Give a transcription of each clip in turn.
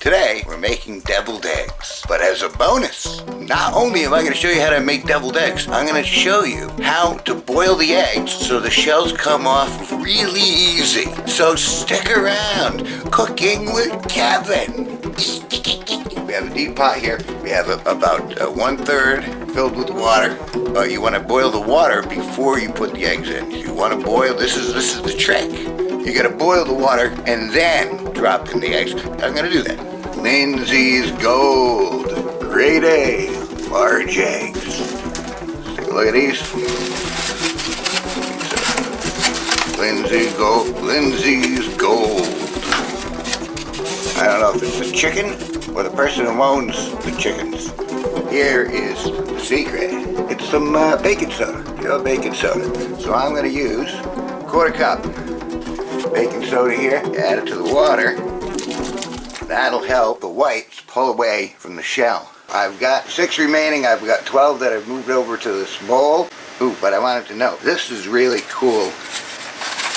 Today, we're making deviled eggs. But as a bonus, not only am I going to show you how to make deviled eggs, I'm going to show you how to boil the eggs so the shells come off really easy. So stick around, Cooking with Kevin. We have a deep pot here. We have about 1/3 filled with water. You want to boil the water before you put the eggs in. You want to boil, this is the trick. You got to boil the water and then drop in the eggs. I'm going to do that. Lindsay's Gold, grade A, large eggs. Take a look at these. Lindsay's Gold, Lindsay's Gold. I don't know if it's the chicken or the person who owns the chickens. Here is the secret. It's some baking soda, baking soda. So I'm going to use 1/4 cup baking soda here, add it to the water. That'll help the whites pull away from the shell. I've got 6 remaining. I've got 12 that I've moved over to this bowl. Ooh, but I wanted to know, this is really cool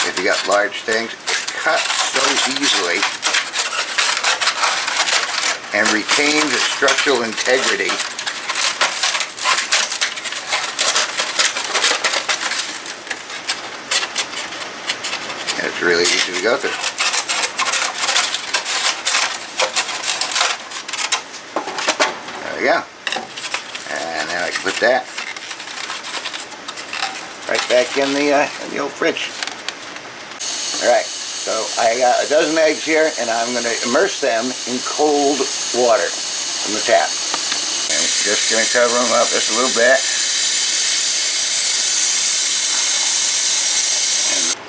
if you got large things. It cuts so easily and retains its structural integrity. And it's really easy to go through. There we go. And then I can put that right back in the old fridge. Alright, so I got a dozen eggs here, and I'm going to immerse them in cold water from the tap. And just going to cover them up just a little bit.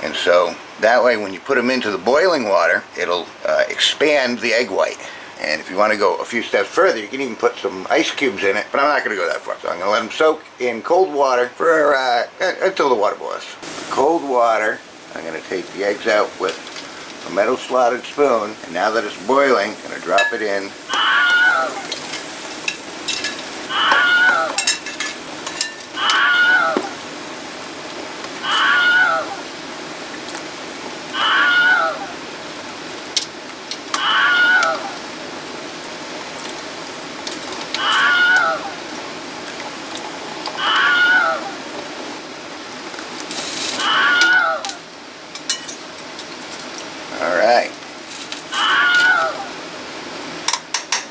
And so that way when you put them into the boiling water, it'll expand the egg white. And if you want to go a few steps further, you can even put some ice cubes in it, but I'm not going to go that far. So I'm going to let them soak in cold water for until the water boils. Cold water, I'm going to take the eggs out with a metal slotted spoon, and now that it's boiling, I'm going to drop it in. Alright.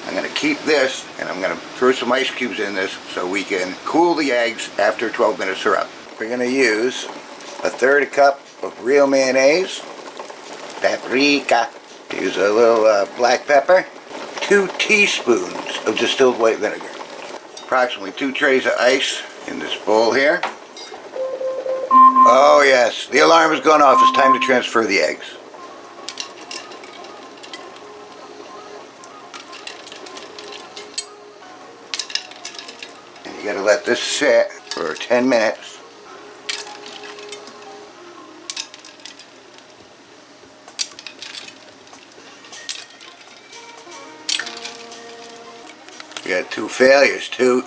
I'm going to keep this, and I'm going to throw some ice cubes in this so we can cool the eggs after 12 minutes are up. We're going to use 1/3 cup of real mayonnaise, paprika, use a little black pepper, 2 teaspoons of distilled white vinegar, approximately 2 trays of ice in this bowl here. Oh yes, the alarm has gone off. It's time to transfer the eggs. You gotta let this sit for 10 minutes. We got 2 failures. 2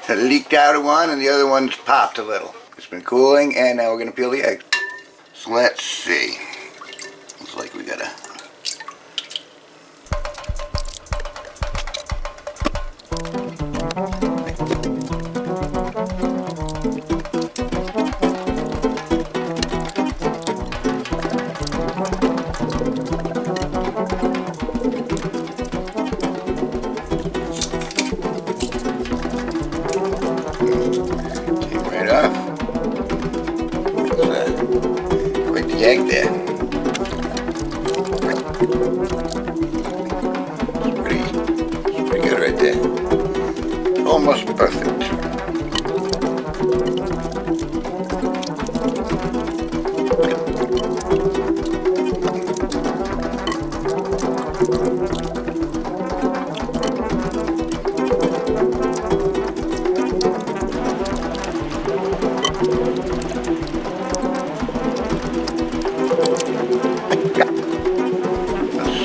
leaked out of one and the other one's popped a little. It's been cooling and now we're gonna peel the eggs. So let's see. Looks like we gotta. Quite the egg there. It's pretty good right there. Almost perfect.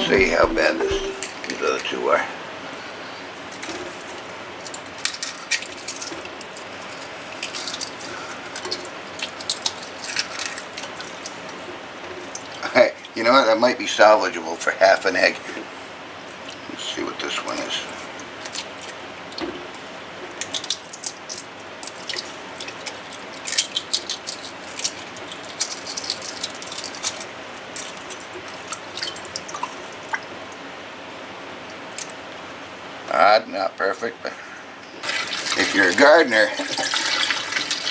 See how bad these other 2 are. You know what, that might be salvageable for half an egg. one is. Not perfect, but if you're a gardener,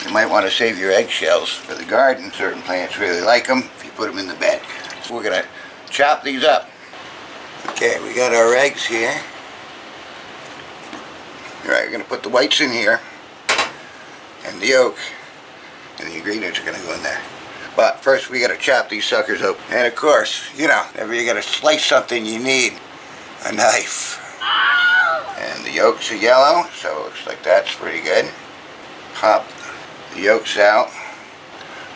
you might want to save your eggshells for the garden. Certain plants really like them if you put them in the bed. So we're going to chop these up. Okay, we got our eggs here. Alright, we're going to put the whites in here and the yolk, and the ingredients are going to go in there. But first we got to chop these suckers open. And of course, you know, whenever you got to slice something, you need a knife. And the yolks are yellow, so it looks like that's pretty good. Pop the yolks out.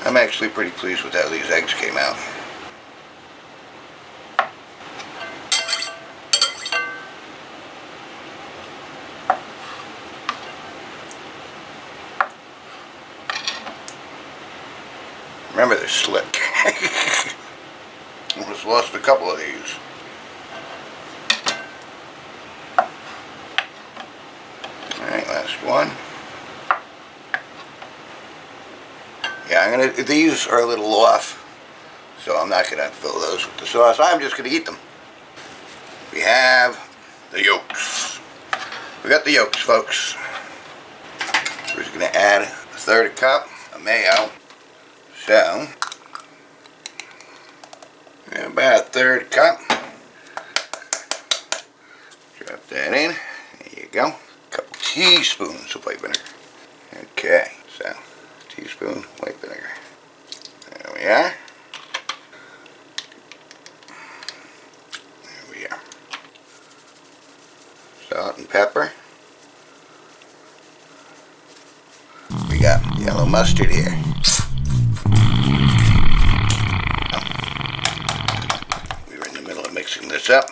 I'm actually pretty pleased with how these eggs came out. Remember, they're slick. Almost lost a couple of these. Alright, last one. Yeah, these are a little off, so I'm not gonna fill those with the sauce. I'm just gonna eat them. We have the yolks. We got the yolks, folks. We're just gonna add 1/3 cup of mayo. So, about 1/3 cup. Drop that in. There you go. Couple teaspoons of white vinegar. Okay, so teaspoon white vinegar. There we are. There we are. Salt and pepper. We got yellow mustard here. We were in the middle of mixing this up.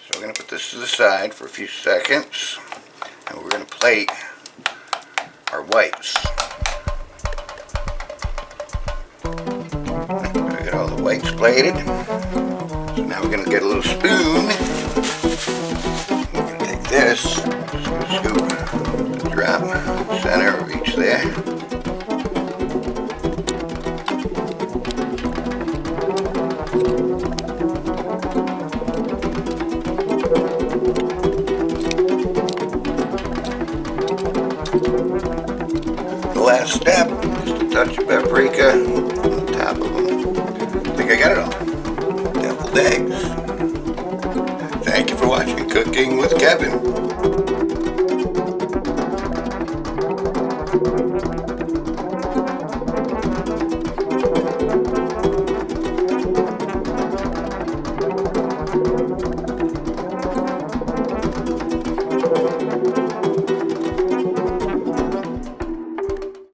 So we're going to put this to the side for a few seconds, and we're going to plate our whites. We got all the whites plated. So now we're going to get a little spoon. We're going to take this, just going to scoop the drop center of each there. Last step, just a touch of paprika on top of them. I think I got it all. Deviled eggs. Thank you for watching Cooking with Kevin.